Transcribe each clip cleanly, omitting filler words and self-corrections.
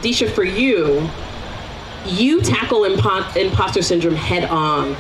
Deesha, for you, you tackle imposter syndrome head on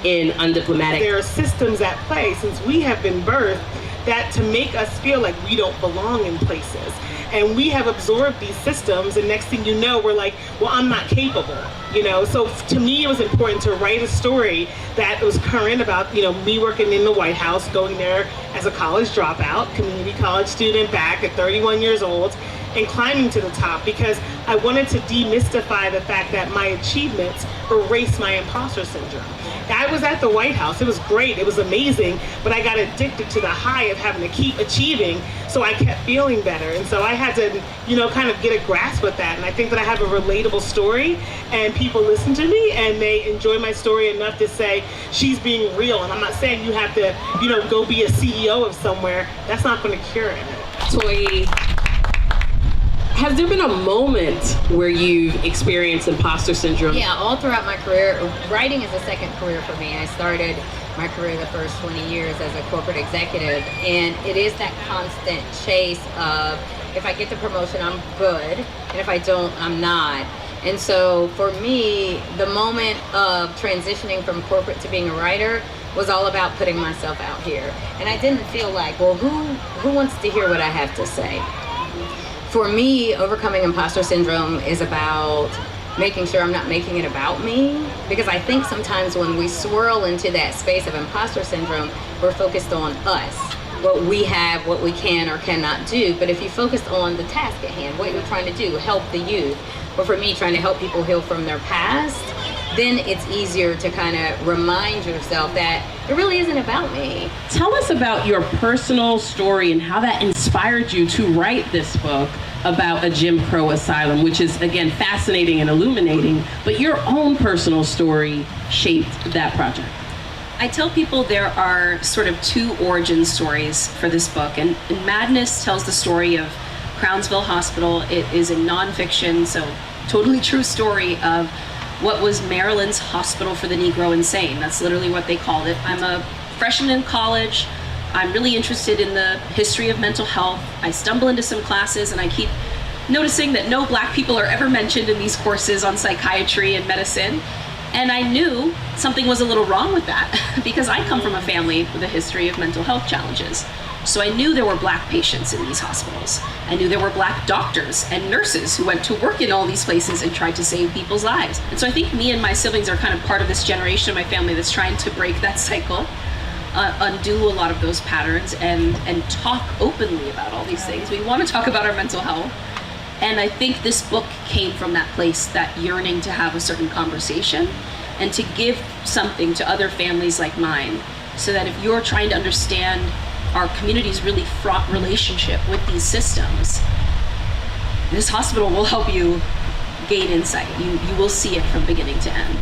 in Undiplomatic. There are systems at play since we have been birthed that to make us feel like we don't belong in places. And we have absorbed these systems, and next thing you know, we're like, well, I'm not capable, you know? So to me, it was important to write a story that was current about, you know, me working in the White House, going there as a college dropout, community college student back at 31 years old, and climbing to the top, because I wanted to demystify the fact that my achievements erase my imposter syndrome. I was at the White House, it was great, it was amazing, but I got addicted to the high of having to keep achieving, so I kept feeling better. And so I had to, you know, kind of get a grasp with that. And I think that I have a relatable story, and people listen to me, and they enjoy my story enough to say, she's being real. And I'm not saying you have to, you know, go be a CEO of somewhere. That's not gonna cure it. Toyi, has there been a moment where you've experienced imposter syndrome? Yeah, all throughout my career. Writing is a second career for me. I started my career the first 20 years as a corporate executive, and it is that constant chase of, if I get the promotion, I'm good, and if I don't, I'm not. And so for me, the moment of transitioning from corporate to being a writer was all about putting myself out here. And I didn't feel like, well, who wants to hear what I have to say? For me, overcoming imposter syndrome is about making sure I'm not making it about me, because I think sometimes when we swirl into that space of imposter syndrome, we're focused on us, what we have, what we can or cannot do. But if you focus on the task at hand, what you're trying to do, help the youth, or for me, trying to help people heal from their past, then it's easier to kind of remind yourself that it really isn't about me. Tell us about your personal story and how that inspired you to write this book about a Jim Crow asylum, which is, again, fascinating and illuminating, but your own personal story shaped that project. I tell people there are sort of two origin stories for this book, and Madness tells the story of Crownsville Hospital. It is a nonfiction, so totally true story of what was Maryland's Hospital for the Negro Insane. That's literally what they called it. I'm a freshman in college. I'm really interested in the history of mental health. I stumble into some classes and I keep noticing that no Black people are ever mentioned in these courses on psychiatry and medicine. And I knew something was a little wrong with that because I come from a family with a history of mental health challenges. So I knew there were Black patients in these hospitals. I knew there were Black doctors and nurses who went to work in all these places and tried to save people's lives. And so I think me and my siblings are kind of part of this generation of my family that's trying to break that cycle, undo a lot of those patterns, and talk openly about all these things. We want to talk about our mental health. And I think this book came from that place, that yearning to have a certain conversation and to give something to other families like mine, so that if you're trying to understand our community's really fraught relationship with these systems, this hospital will help you gain insight. You will see it from beginning to end.